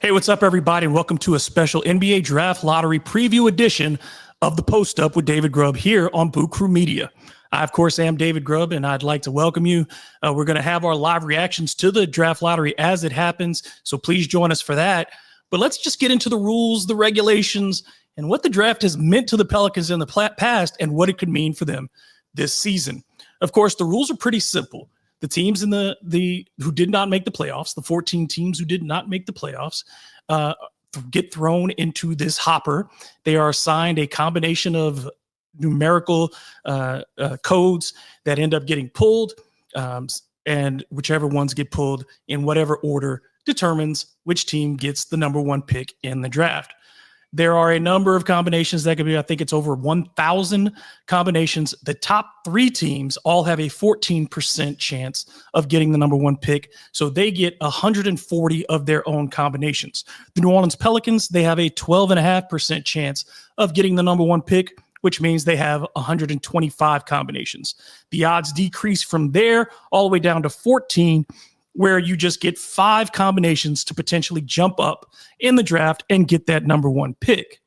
Hey, what's up, everybody, and welcome to a special NBA Draft Lottery preview edition of the Post Up with David Grubb here on Boot Crew Media. I, of course, am David Grubb, and I'd like to welcome you. We're going to have our live reactions to the Draft Lottery as it happens, so please join us for that. But let's just get into the rules, the regulations, and what the draft has meant to the Pelicans in the past and what it could mean for them this season. Of course, the rules are pretty simple. The teams in the who did not make the playoffs, the 14 teams who did not make the playoffs, get thrown into this hopper. They are assigned a combination of numerical codes that end up getting pulled, and whichever ones get pulled in whatever order determines which team gets the number one pick in the draft. There are a number of combinations that could be, I think it's over 1,000 combinations. The top three teams all have a 14% chance of getting the number one pick. So they get 140 of their own combinations. The New Orleans Pelicans, they have a 12.5% chance of getting the number one pick, which means they have 125 combinations. The odds decrease from there all the way down to 14, where you just get 5 combinations to potentially jump up in the draft and get that number one pick.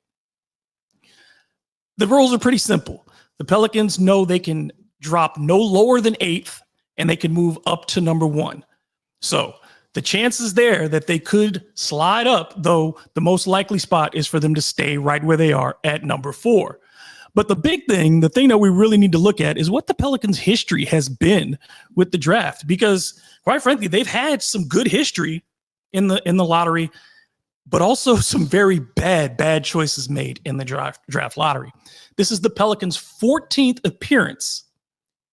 The rules are pretty simple. The Pelicans know they can drop no lower than 8th, and they can move up to number 1. So the chances there that they could slide up, though the most likely spot is for them to stay right where they are at number 4. But the big thing, the thing that we really need to look at is what the Pelicans' history has been with the draft, because quite frankly, they've had some good history in the lottery, but also some very bad choices made in the draft lottery. This is the Pelicans' 14th appearance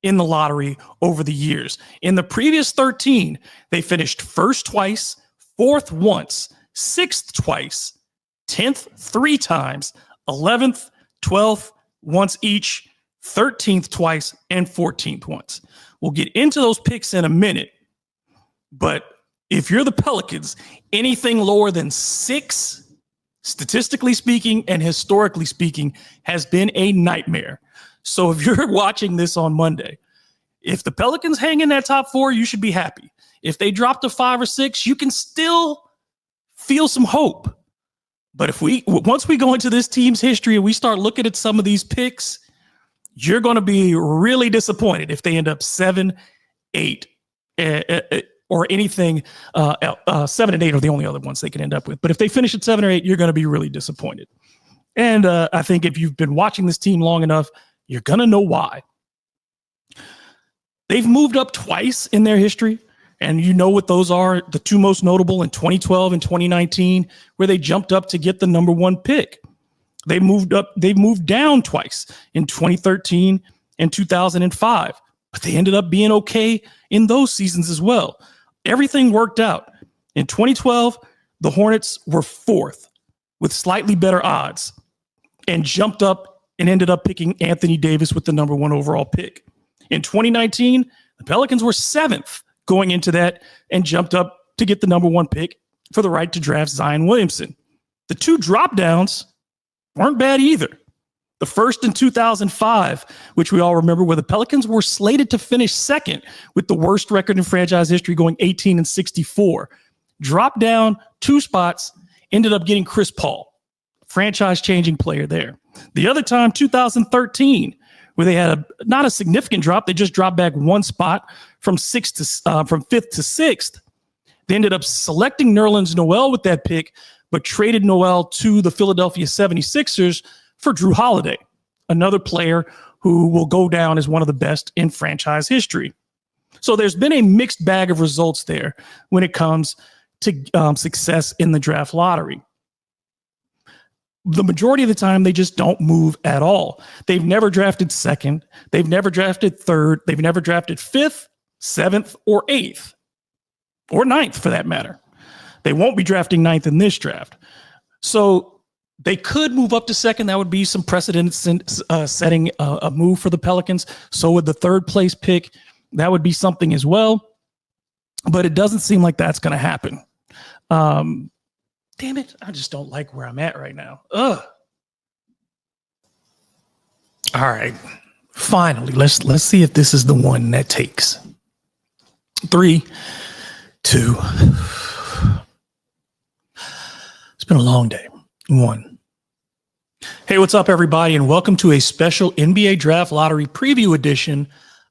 in the lottery over the years. In the previous 13, they finished first twice, 4th once, 6th twice, 10th 3 times, 11th, 12th, once each, 13th twice, and 14th once. We'll get into those picks in a minute, but if you're the Pelicans, anything lower than 6, statistically speaking and historically speaking, has been a nightmare. So if you're watching this on Monday, if the Pelicans hang in that top 4, you should be happy. If they drop to 5 or 6, you can still feel some hope. But once we go into this team's history and we start looking at some of these picks, you're going to be really disappointed if they end up 7, 8, or anything. 7 and 8 are the only other ones they can end up with. But if they finish at 7 or 8, you're going to be really disappointed. And I think if you've been watching this team long enough, you're going to know why. They've moved up twice in their history. And you know what those are, the 2 most notable in 2012 and 2019, where they jumped up to get the number 1 pick. They moved down twice in 2013 and 2005, but they ended up being okay in those seasons as well. Everything worked out. In 2012, the Hornets were 4th with slightly better odds and jumped up and ended up picking Anthony Davis with the number 1 overall pick. In 2019, the Pelicans were 7th going into that and jumped up to get the number 1 pick for the right to draft Zion Williamson. The 2 drop downs weren't bad either. The first in 2005, which we all remember, where the Pelicans were slated to finish 2nd with the worst record in franchise history, going 18-64. Dropped down 2 spots, ended up getting Chris Paul, franchise-changing player there. The other time, 2013, where they had not a significant drop. They just dropped back 1 spot from 5th to 6th. They ended up selecting Nerlens Noel with that pick, but traded Noel to the Philadelphia 76ers for Drew Holiday, another player who will go down as one of the best in franchise history. So there's been a mixed bag of results there when it comes to success in the draft lottery. The majority of the time, they just don't move at all. They've never drafted 2nd. They've never drafted 3rd. They've never drafted 5th, 7th, or 8th, or 9th for that matter. They won't be drafting 9th in this draft. So they could move up to 2nd. That would be some precedent setting a move for the Pelicans. So would the 3rd place pick. That would be something as well. But it doesn't seem like that's going to happen. Damn it, I just don't like where I'm at right now. Ugh. All right. Finally, let's see if this is the one that takes. 3, 2. It's been a long day. One. Hey, what's up, everybody, and welcome to a special NBA Draft Lottery preview edition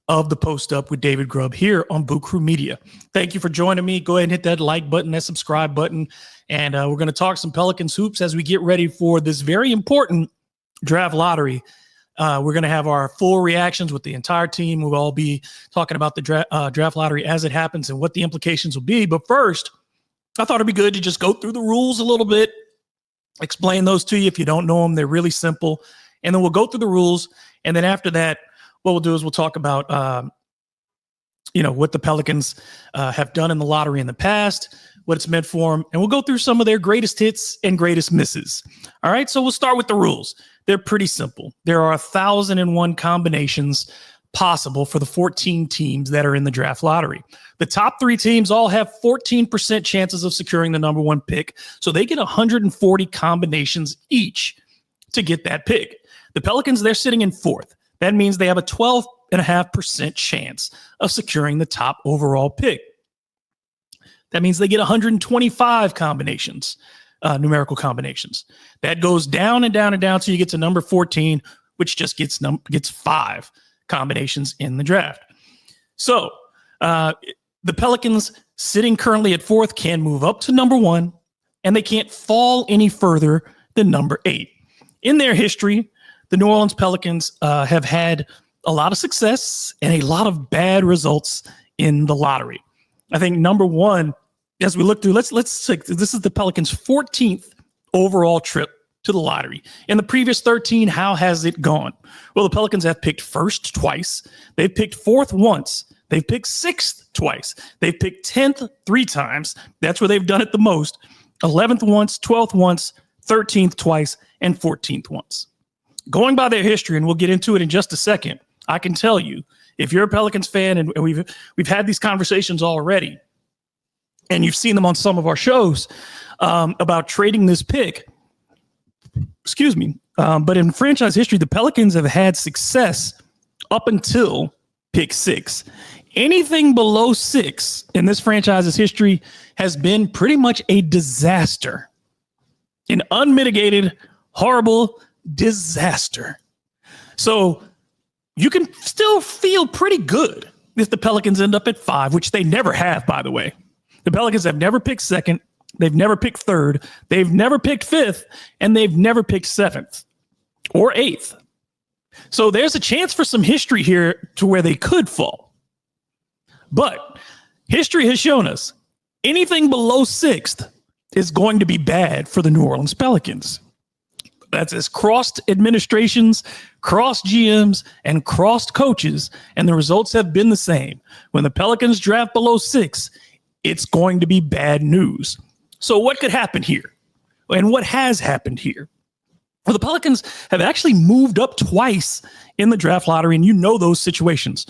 of the Post Up with David Grubb here on Boot Crew Media. Thank you for joining me. Go ahead and hit that like button, that subscribe button, and we're going to talk some Pelicans hoops as we get ready for this very important draft lottery. We're going to have our full reactions with the entire team. We'll all be talking about the draft lottery as it happens and what the implications will be. But first, I thought it'd be good to just go through the rules a little bit, explain those to you if you don't know them. They're really simple. And then we'll go through the rules. And then after that, what we'll do is we'll talk about, what the Pelicans have done in the lottery in the past, what it's meant for them. And we'll go through some of their greatest hits and greatest misses. All right, so we'll start with the rules. They're pretty simple. There are 1,001 combinations possible for the 14 teams that are in the draft lottery. The top 3 teams all have 14% chances of securing the number 1 pick, so they get 140 combinations each to get that pick. The Pelicans, they're sitting in 4th. That means they have a 12.5% chance of securing the top overall pick. That means they get 125 combinations, numerical combinations. That goes down and down and down till you get to number 14, which just gets 5 combinations in the draft. So the Pelicans, sitting currently at 4th, can move up to number 1, and they can't fall any further than number 8. In their history, the New Orleans Pelicans have had a lot of success and a lot of bad results in the lottery. I think number 1, as we look through, let's take this is the Pelicans' 14th overall trip to the lottery. In the previous 13, how has it gone? Well, the Pelicans have picked 1st twice. They've picked 4th once. They've picked 6th twice. They've picked 10th 3 times. That's where they've done it the most. 11th once, 12th once, 13th twice, and 14th once. Going by their history, and we'll get into it in just a second, I can tell you, if you're a Pelicans fan, and we've had these conversations already, and you've seen them on some of our shows about trading this pick, but in franchise history, the Pelicans have had success up until pick 6. Anything below 6 in this franchise's history has been pretty much a disaster. An unmitigated, horrible disaster. So you can still feel pretty good if the Pelicans end up at 5, which they never have, by the way. The Pelicans have never picked 2nd. They've never picked 3rd. They've never picked 5th. And they've never picked 7th or 8th. So there's a chance for some history here to where they could fall. But history has shown us anything below 6th is going to be bad for the New Orleans Pelicans. That's as crossed administrations, crossed GMs, and crossed coaches, and the results have been the same. When the Pelicans draft below 6, it's going to be bad news. So what could happen here? And what has happened here? Well, the Pelicans have actually moved up twice in the draft lottery, and you know those situations.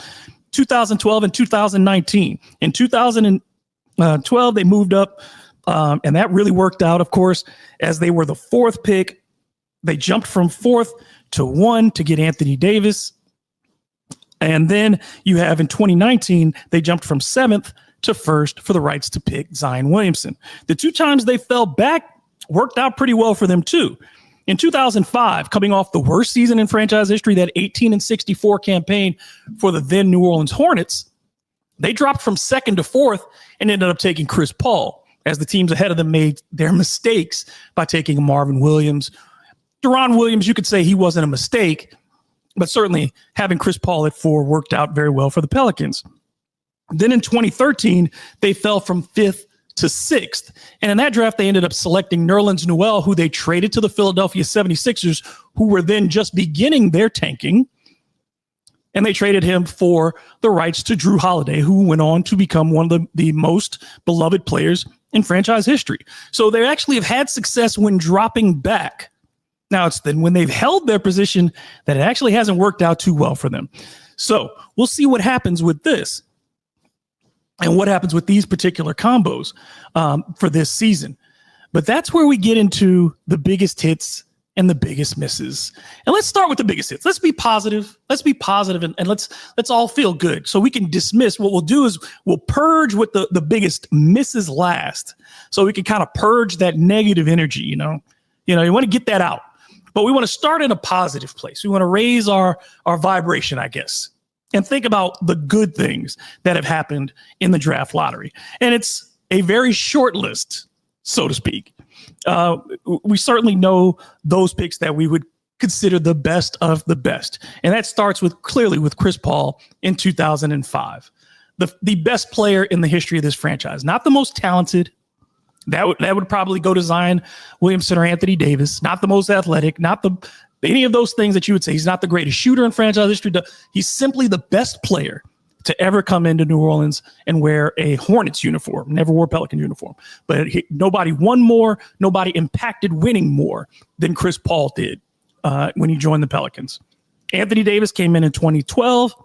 2012 and 2019. In 2012, they moved up, and that really worked out, of course, as they were the 4th pick. They jumped from 4th to 1 to get Anthony Davis. And then you have in 2019, they jumped from 7th to 1st for the rights to pick Zion Williamson. The 2 times they fell back worked out pretty well for them too. In 2005, coming off the worst season in franchise history, that 18-64 campaign for the then New Orleans Hornets, they dropped from 2nd to 4th and ended up taking Chris Paul, as the teams ahead of them made their mistakes by taking Marvin Williams. Deron Williams, you could say he wasn't a mistake, but certainly having Chris Paul at 4 worked out very well for the Pelicans. Then in 2013, they fell from 5th to 6th. And in that draft, they ended up selecting Nerlens Noel, who they traded to the Philadelphia 76ers, who were then just beginning their tanking. And they traded him for the rights to Drew Holiday, who went on to become one of the most beloved players in franchise history. So they actually have had success when dropping back. Now, it's then when they've held their position that it actually hasn't worked out too well for them. So we'll see what happens with this and what happens with these particular combos for this season. But that's where we get into the biggest hits and the biggest misses. And let's start with the biggest hits. Let's be positive. Let's be positive and let's all feel good. So we can dismiss. What we'll do is we'll purge with the biggest misses last. So we can kind of purge that negative energy, you want to get that out. But we want to start in a positive place. We want to raise our vibration, I guess, and think about the good things that have happened in the draft lottery. And it's a very short list, so to speak. We certainly know those picks that we would consider the best of the best. And that starts clearly with Chris Paul in 2005, the best player in the history of this franchise, not the most talented. That would probably go to Zion Williamson or Anthony Davis, not the most athletic, not any of those things that you would say. He's not the greatest shooter in franchise history. He's simply the best player to ever come into New Orleans and wear a Hornets uniform. Never wore a Pelican uniform. But nobody won more, nobody impacted winning more than Chris Paul did when he joined the Pelicans. Anthony Davis came in 2012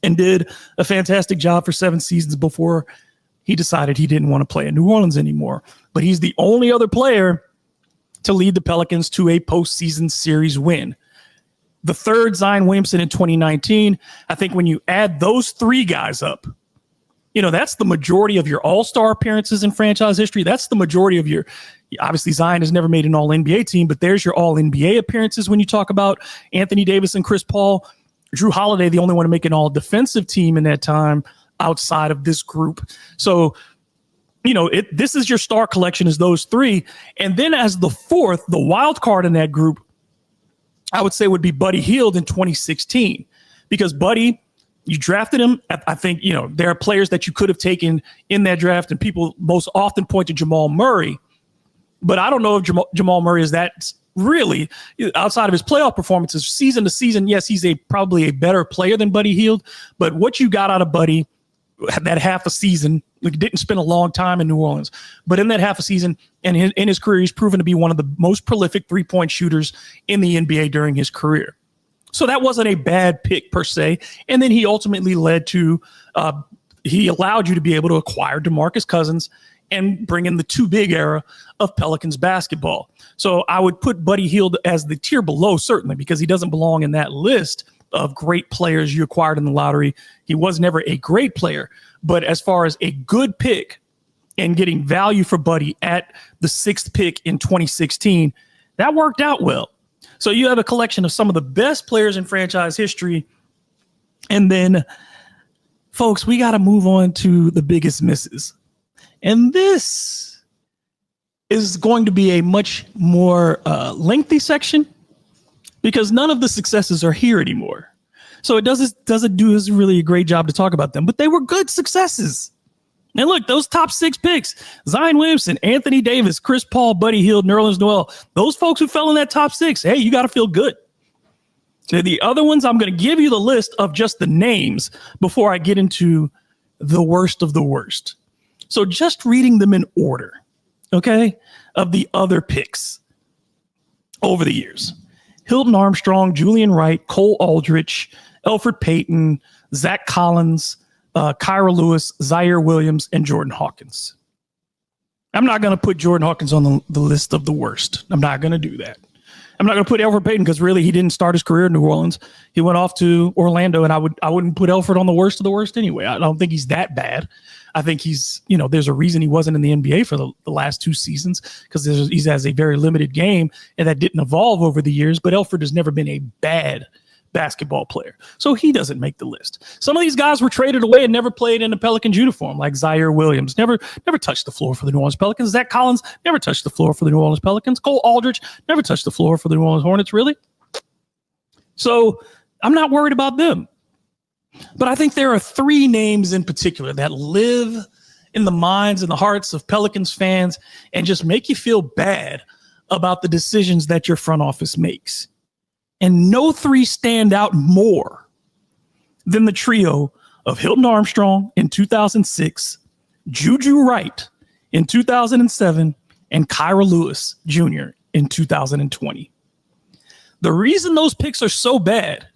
and did a fantastic job for 7 seasons before he decided he didn't want to play in New Orleans anymore. But he's the only other player to lead the Pelicans to a postseason series win. The third, Zion Williamson in 2019. I think when you add those 3 guys up, that's the majority of your all-star appearances in franchise history. That's the majority of obviously Zion has never made an all-NBA team, but there's your all-NBA appearances when you talk about Anthony Davis and Chris Paul. Drew Holiday, the only one to make an all-defensive team in that time outside of this group. So, this is your star collection is those 3. And then as the fourth, the wild card in that group, I would say would be Buddy Hield in 2016, because Buddy, you drafted him. I think, there are players that you could have taken in that draft, and people most often point to Jamal Murray. But I don't know if Jamal Murray is that really, outside of his playoff performances, season to season. Yes, he's probably a better player than Buddy Hield. But what you got out of Buddy, that half a season, didn't spend a long time in New Orleans, but in that half a season and in his career, he's proven to be one of the most prolific 3-point shooters in the NBA during his career. So that wasn't a bad pick per se. And then he ultimately led to, he allowed you to be able to acquire DeMarcus Cousins and bring in the too big era of Pelicans basketball. So I would put Buddy Hield as the tier below, certainly, because he doesn't belong in that list of great players you acquired in the lottery. He was never a great player, but as far as a good pick and getting value for Buddy at the 6th pick in 2016, that worked out well. So you have a collection of some of the best players in franchise history. And then, folks, we got to move on to the biggest misses. And this is going to be a much more lengthy section, because none of the successes are here anymore. So it doesn't do us really a great job to talk about them, but they were good successes. And look, those top 6 picks, Zion Williamson, Anthony Davis, Chris Paul, Buddy Hield, Nerlens Noel, those folks who fell in that top 6, hey, you got to feel good. So the other ones, I'm going to give you the list of just the names before I get into the worst of the worst. So just reading them in order, okay, of the other picks over the years. Hilton Armstrong, Julian Wright, Cole Aldrich, Elfrid Payton, Zach Collins, Kyra Lewis, Zaire Williams, and Jordan Hawkins. I'm not going to put Jordan Hawkins on the list of the worst. I'm not going to do that. I'm not going to put Elfrid Payton because really he didn't start his career in New Orleans. He went off to Orlando, and I wouldn't put Elfrid on the worst of the worst anyway. I don't think he's that bad. I think he's, there's a reason he wasn't in the NBA for the last 2 seasons, because he has a very limited game, and that didn't evolve over the years. But Elfrid has never been a bad basketball player, so he doesn't make the list. Some of these guys were traded away and never played in a Pelicans uniform, like Zaire Williams, never touched the floor for the New Orleans Pelicans. Zach Collins never touched the floor for the New Orleans Pelicans. Cole Aldrich never touched the floor for the New Orleans Hornets, really. So I'm not worried about them. But I think there are 3 names in particular that live in the minds and the hearts of Pelicans fans and just make you feel bad about the decisions that your front office makes. And no 3 stand out more than the trio of Hilton Armstrong in 2006, Juju Wright in 2007, and Kyra Lewis Jr. in 2020. The reason those picks are so bad,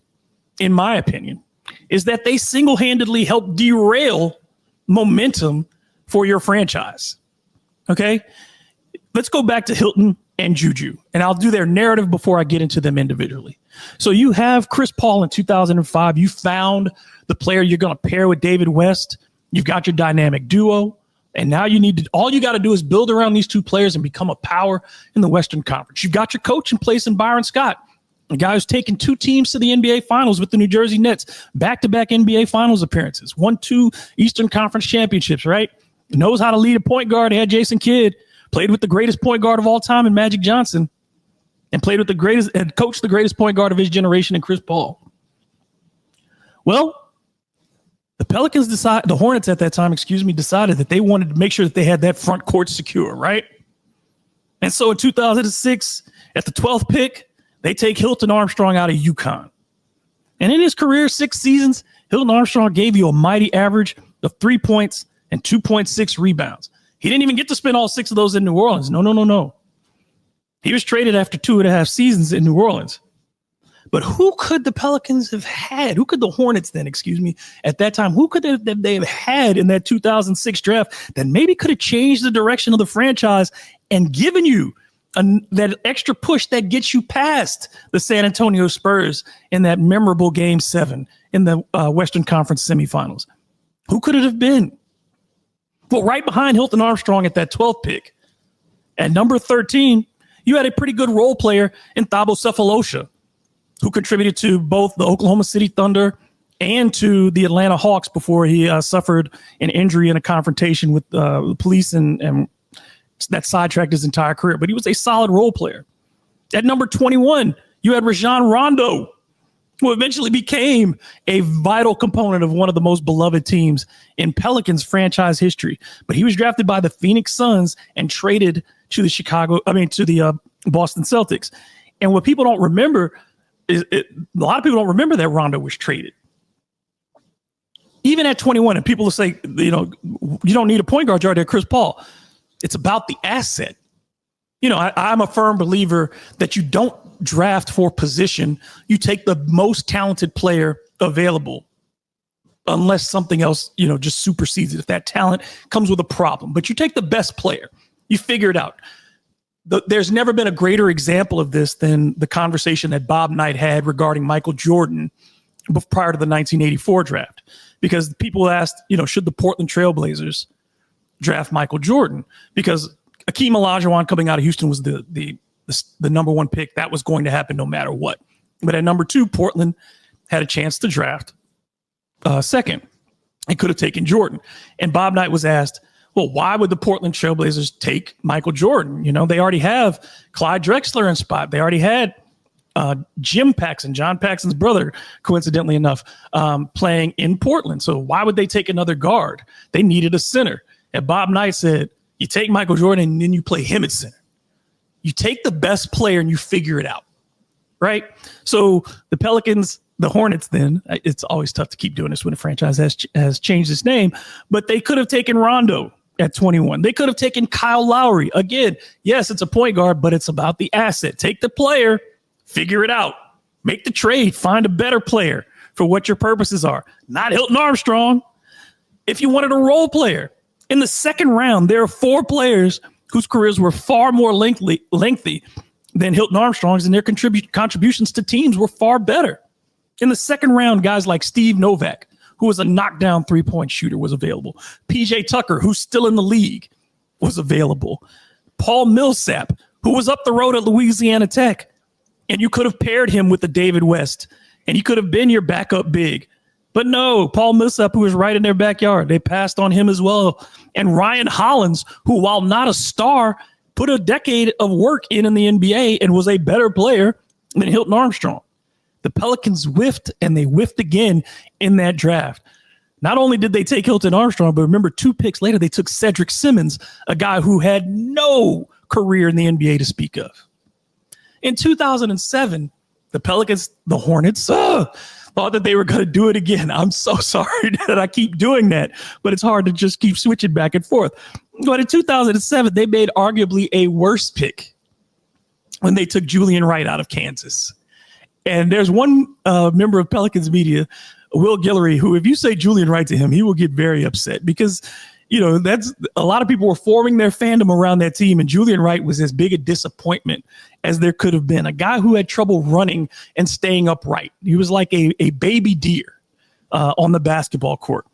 in my opinion, is that they single-handedly help derail momentum for your franchise. Okay? Let's go back to Hilton and Juju. And I'll do their narrative before I get into them individually. So you have Chris Paul in 2005. You found the player you're going to pair with David West. You've got your dynamic duo. And now all you got to do is build around these two players and become a power in the Western Conference. You've got your coach in place in Byron Scott, a guy who's taken 2 teams to the NBA Finals with the New Jersey Nets, back-to-back NBA Finals appearances, won 2 Eastern Conference championships, right? Knows how to lead a point guard. He had Jason Kidd, played with the greatest point guard of all time in Magic Johnson, and played with coached the greatest point guard of his generation in Chris Paul. Well, the Hornets at that time, decided that they wanted to make sure that they had that front court secure, right? And so in 2006, at the 12th pick, they take Hilton Armstrong out of UConn. And in his career, 6 seasons, Hilton Armstrong gave you a mighty average of 3 points and 2.6 rebounds. He didn't even get to spend all 6 of those in New Orleans. No. He was traded after 2.5 seasons in New Orleans. But who could the Pelicans have had? Who could the Hornets then, at that time, who could they have had in that 2006 draft that maybe could have changed the direction of the franchise and given you that extra push that gets you past the San Antonio Spurs in that memorable Game 7 in the Western Conference semifinals? Who could it have been? Well, right behind Hilton Armstrong at that 12th pick, at number 13, you had a pretty good role player in Thabo Sefolosha, who contributed to both the Oklahoma City Thunder and to the Atlanta Hawks before he suffered an injury in a confrontation with the police and that sidetracked his entire career. But he was a solid role player. At number 21, you had Rajon Rondo, who eventually became a vital component of one of the most beloved teams in Pelicans franchise history. But he was drafted by the Phoenix Suns and traded to the Boston Celtics. And what people don't remember a lot of people don't remember that Rondo was traded. Even at 21, and people will say, you don't need a point guard, there, Chris Paul. It's about the asset. I'm a firm believer that you don't draft for position. You take the most talented player available, unless something else, just supersedes it. If that talent comes with a problem, but you take the best player, you figure it out. There's never been a greater example of this than the conversation that Bob Knight had regarding Michael Jordan prior to the 1984 draft, because people asked, should the Portland Trailblazers draft Michael Jordan? Because Akeem Olajuwon coming out of Houston was the number 1 pick. That was going to happen no matter what. But at number 2, Portland had a chance to draft second. It could have taken Jordan. And Bob Knight was asked, well, why would the Portland Trailblazers take Michael Jordan? They already have Clyde Drexler in spot. They already had Jim Paxson, John Paxson's brother, coincidentally enough, playing in Portland. So why would they take another guard? They needed a center. And Bob Knight said, you take Michael Jordan and then you play him at center. You take the best player and you figure it out, right? So the Pelicans, the Hornets then, it's always tough to keep doing this when a franchise has changed its name, but they could have taken Rondo at 21. They could have taken Kyle Lowry. Again, yes, it's a point guard, but it's about the asset. Take the player, figure it out, make the trade, find a better player for what your purposes are. Not Hilton Armstrong. If you wanted a role player, in the second round, there are 4 players whose careers were far more lengthy than Hilton Armstrong's, and their contributions to teams were far better. In the second round, guys like Steve Novak, who was a knockdown 3-point shooter, was available. PJ Tucker, who's still in the league, was available. Paul Millsap, who was up the road at Louisiana Tech, and you could have paired him with the David West, and he could have been your backup big. But no, Paul Millsap, who was right in their backyard, they passed on him as well. And Ryan Hollins, who, while not a star, put a decade of work in the NBA and was a better player than Hilton Armstrong. The Pelicans whiffed, and they whiffed again in that draft. Not only did they take Hilton Armstrong, but remember, 2 picks later, they took Cedric Simmons, a guy who had no career in the NBA to speak of. In 2007, the Pelicans, the Hornets, thought that they were going to do it again. I'm so sorry that I keep doing that, but it's hard to just keep switching back and forth. But in 2007, they made arguably a worse pick when they took Julian Wright out of Kansas. And there's one member of Pelicans media, Will Guillory, who, if you say Julian Wright to him, he will get very upset, because that's a lot of people were forming their fandom around that team. And Julian Wright was as big a disappointment as there could have been. A guy who had trouble running and staying upright. He was like a baby deer on the basketball court.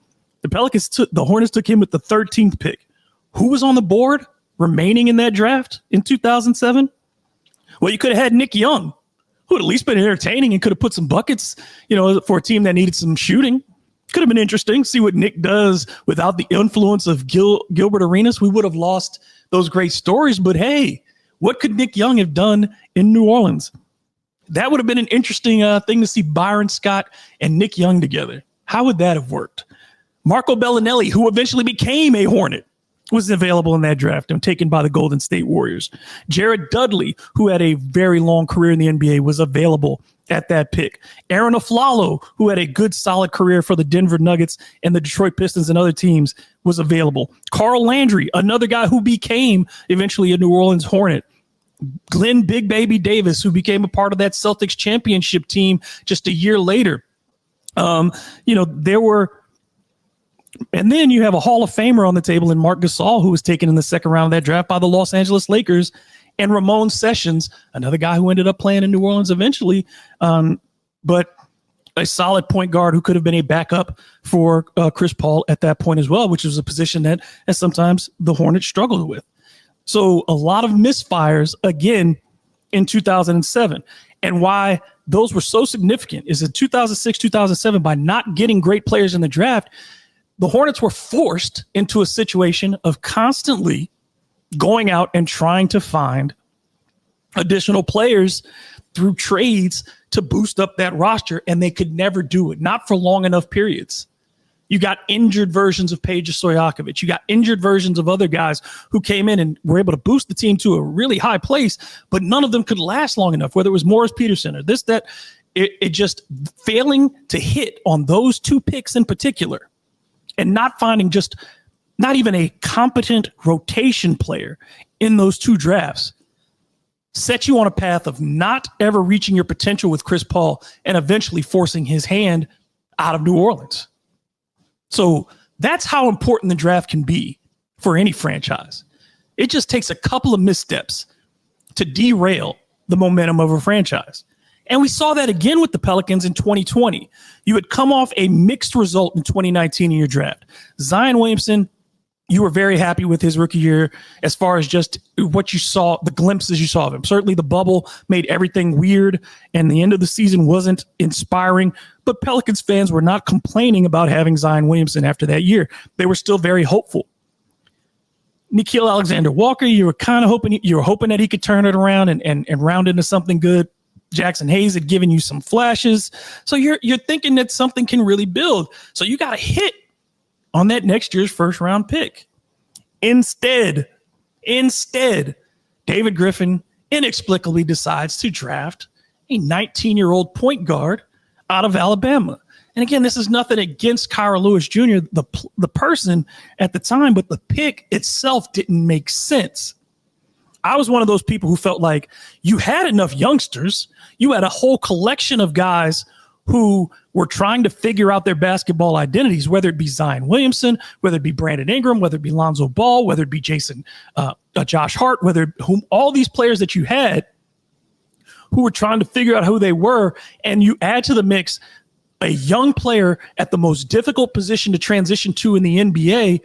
The Hornets took him with the 13th pick. Who was on the board remaining in that draft in 2007? Well, you could have had Nick Young, who had at least been entertaining and could have put some buckets, for a team that needed some shooting. Could have been interesting. See what Nick does without the influence of Gilbert Arenas. We would have lost those great stories. But hey, what could Nick Young have done in New Orleans? That would have been an interesting thing to see Byron Scott and Nick Young together. How would that have worked? Marco Bellinelli, who eventually became a Hornet, was available in that draft and taken by the Golden State Warriors. Jared Dudley, who had a very long career in the NBA, was available at that pick. Aaron Aflalo, who had a good, solid career for the Denver Nuggets and the Detroit Pistons and other teams, was available. Carl Landry, another guy who became eventually a New Orleans Hornet. Glenn Big Baby Davis, who became a part of that Celtics championship team just a year later. There were... And then you have a Hall of Famer on the table in Marc Gasol, who was taken in the second round of that draft by the Los Angeles Lakers, and Ramon Sessions, another guy who ended up playing in New Orleans eventually, but a solid point guard who could have been a backup for Chris Paul at that point as well, which was a position that sometimes the Hornets struggled with. So a lot of misfires again in 2007. And why those were so significant is in 2006, 2007, by not getting great players in the draft, the Hornets were forced into a situation of constantly going out and trying to find additional players through trades to boost up that roster, and they could never do it, not for long enough periods. You got injured versions of Peja Stojakovic. You got injured versions of other guys who came in and were able to boost the team to a really high place, but none of them could last long enough, whether it was Morris Peterson or this, that. It just failing to hit on those two picks in particular and not finding just not even a competent rotation player in those two drafts set you on a path of not ever reaching your potential with Chris Paul and eventually forcing his hand out of New Orleans. So that's how important the draft can be for any franchise. It just takes a couple of missteps to derail the momentum of a franchise. And we saw that again with the Pelicans in 2020. You had come off a mixed result in 2019 in your draft. Zion Williamson, you were very happy with his rookie year as far as just what you saw, the glimpses you saw of him. Certainly the bubble made everything weird and the end of the season wasn't inspiring, but Pelicans fans were not complaining about having Zion Williamson after that year. They were still very hopeful. Nickeil Alexander-Walker, you were hoping that he could turn it around and round into something good. Jackson Hayes had given you some flashes. So you're thinking that something can really build. So you got a hit on that next year's first round pick. Instead, David Griffin inexplicably decides to draft a 19-year-old point guard out of Alabama. And again, this is nothing against Kyra Lewis Jr., the person at the time, but the pick itself didn't make sense. I was one of those people who felt like you had enough youngsters. You had a whole collection of guys who were trying to figure out their basketball identities, whether it be Zion Williamson, whether it be Brandon Ingram, whether it be Lonzo Ball, whether it be Josh Hart, all these players that you had who were trying to figure out who they were. And you add to the mix a young player at the most difficult position to transition to in the NBA,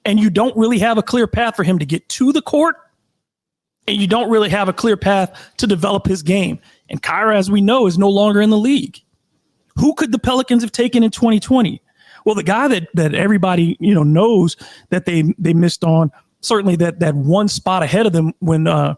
and you don't really have a clear path for him to get to the court. And you don't really have a clear path to develop his game. And Kyra, as we know, is no longer in the league. Who could the Pelicans have taken in 2020? Well, the guy that everybody knows that they missed on, certainly that one spot ahead of them when the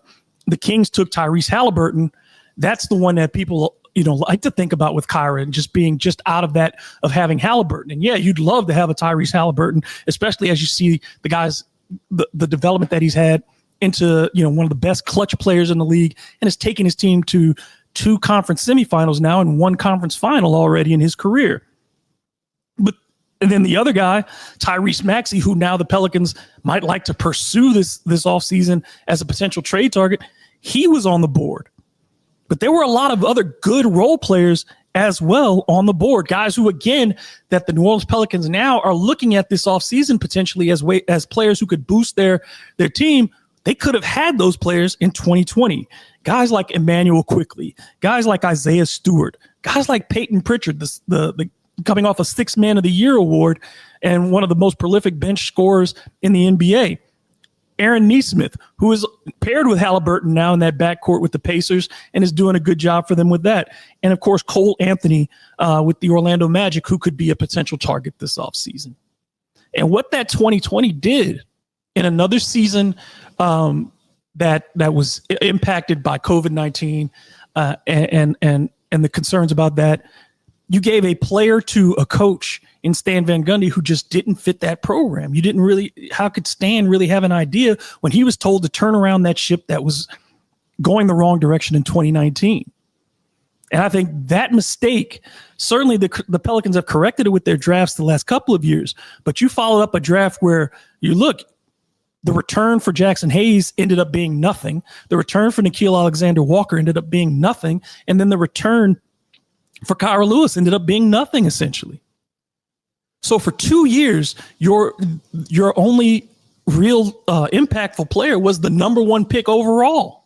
Kings took Tyrese Halliburton. That's the one that people like to think about with Kyra and just being just out of having Halliburton. And yeah, you'd love to have a Tyrese Halliburton, especially as you see the guys, the development that he's had into one of the best clutch players in the league, and has taken his team to 2 conference semifinals now and 1 conference final already in his career. And then the other guy, Tyrese Maxey, who now the Pelicans might like to pursue this offseason as a potential trade target, he was on the board. But there were a lot of other good role players as well on the board. Guys who, again, that the New Orleans Pelicans now are looking at this offseason potentially as players who could boost their team. They could have had those players in 2020. Guys like Emmanuel Quickley, guys like Isaiah Stewart, guys like Peyton Pritchard, the coming off a Sixth Man of the Year award and one of the most prolific bench scorers in the NBA. Aaron Nesmith, who is paired with Halliburton now in that backcourt with the Pacers and is doing a good job for them with that. And, of course, Cole Anthony with the Orlando Magic, who could be a potential target this offseason. And what that 2020 did in another season that was impacted by COVID-19 and the concerns about that, you gave a player to a coach in Stan Van Gundy who just didn't fit that program. How could Stan really have an idea when he was told to turn around that ship that was going the wrong direction in 2019? And I think that mistake, certainly the Pelicans have corrected it with their drafts the last couple of years, but you followed up a draft where the return for Jackson Hayes ended up being nothing. The return for Nickeil Alexander-Walker ended up being nothing. And then the return for Kyra Lewis ended up being nothing, essentially. So for 2 years, your only real impactful player was the number one pick overall.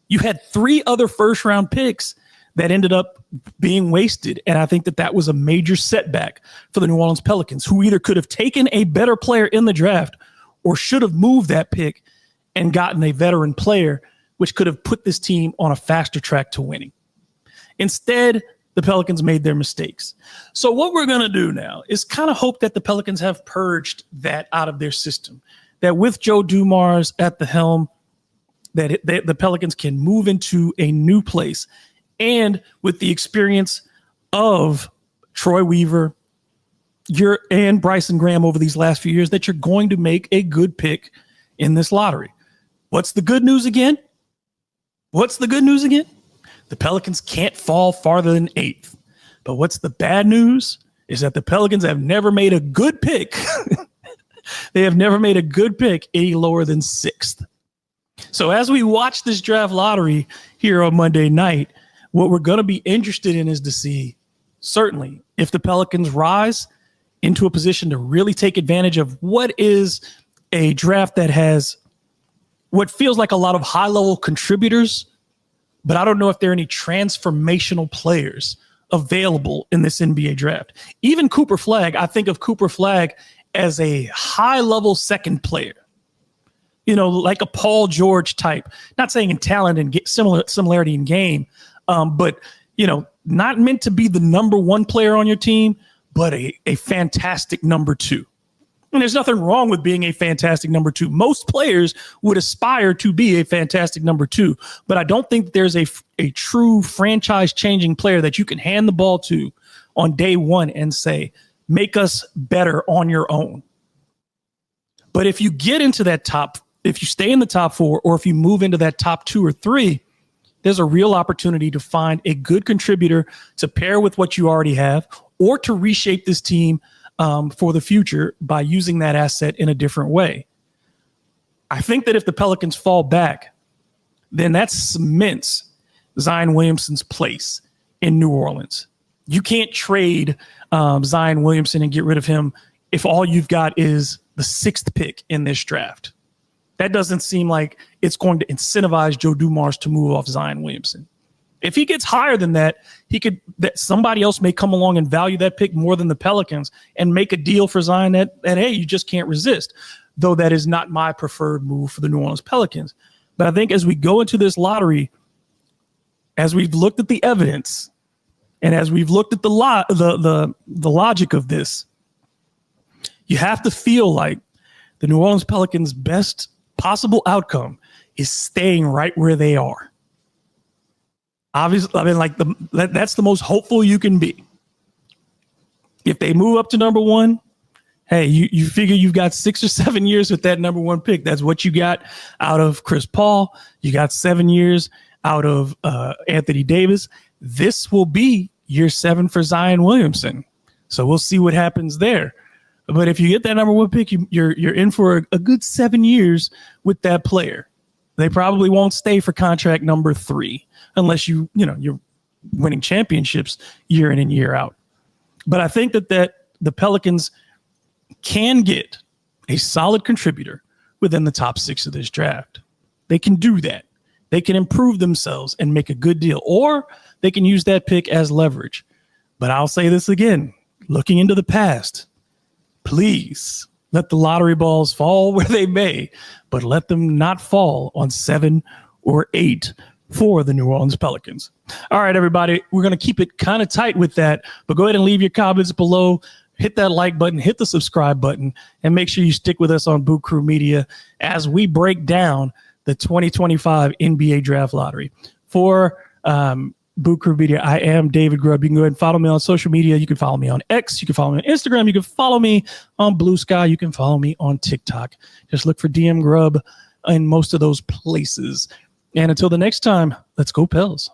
You had 3 other first-round picks that ended up being wasted, and I think that was a major setback for the New Orleans Pelicans, who either could have taken a better player in the draft or should have moved that pick and gotten a veteran player, which could have put this team on a faster track to winning. Instead, the Pelicans made their mistakes. So what we're going to do now is kind of hope that the Pelicans have purged that out of their system, that with Joe Dumars at the helm, that the Pelicans can move into a new place. And with the experience of Troy Weaver and Bryson Graham over these last few years, that you're going to make a good pick in this lottery. What's the good news again? The Pelicans can't fall farther than 8th. But what's the bad news is that the Pelicans have never made a good pick. They have never made a good pick any lower than 6th. So as we watch this draft lottery here on Monday night, what we're going to be interested in is to see, certainly, if the Pelicans rise into a position to really take advantage of what is a draft that has what feels like a lot of high-level contributors, but I don't know if there are any transformational players available in this NBA draft. Even Cooper Flagg, I think of Cooper Flagg as a high-level second player, like a Paul George type. Not saying in talent and similarity in game, but, not meant to be the number one player on your team, but a fantastic number 2. And there's nothing wrong with being a fantastic number 2. Most players would aspire to be a fantastic number 2, but I don't think there's a true franchise-changing player that you can hand the ball to on day one and say, make us better on your own. But if you get into if you stay in the top 4, or if you move into that top 2 or 3, there's a real opportunity to find a good contributor to pair with what you already have, or to reshape this team for the future by using that asset in a different way. I think that if the Pelicans fall back, then that cements Zion Williamson's place in New Orleans. You can't trade Zion Williamson and get rid of him if all you've got is the 6th pick in this draft. That doesn't seem like it's going to incentivize Joe Dumars to move off Zion Williamson. If he gets higher than that, somebody else may come along and value that pick more than the Pelicans and make a deal for Zion that hey, you just can't resist. Though that is not my preferred move for the New Orleans Pelicans. But I think as we go into this lottery, as we've looked at the evidence, and as we've looked at the logic of this, you have to feel like the New Orleans Pelicans' best possible outcome is staying right where they are. Obviously, that's the most hopeful you can be. If they move up to number 1, hey, you figure you've got 6 or 7 years with that number 1 pick. That's what you got out of Chris Paul. You got 7 years out of Anthony Davis. This will be year 7 for Zion Williamson. So we'll see what happens there. But if you get that number 1 pick, you're in for a good 7 years with that player. They probably won't stay for contract number 3 unless you're winning championships year in and year out. But I think that the Pelicans can get a solid contributor within the top 6 of this draft. They can do that. They can improve themselves and make a good deal, or they can use that pick as leverage. But I'll say this again, looking into the past, please let the lottery balls fall where they may, but let them not fall on 7 or 8 for the New Orleans Pelicans. All right, everybody, we're going to keep it kind of tight with that, but go ahead and leave your comments below. Hit that like button, hit the subscribe button, and make sure you stick with us on Boot Crew Media as we break down the 2025 NBA Draft Lottery. For Boot Crew Media, I am David Grubb. You can go ahead and follow me on social media. You can follow me on X. You can follow me on Instagram. You can follow me on Blue Sky. You can follow me on TikTok. Just look for DM Grubb in most of those places. And until the next time, let's go Pels.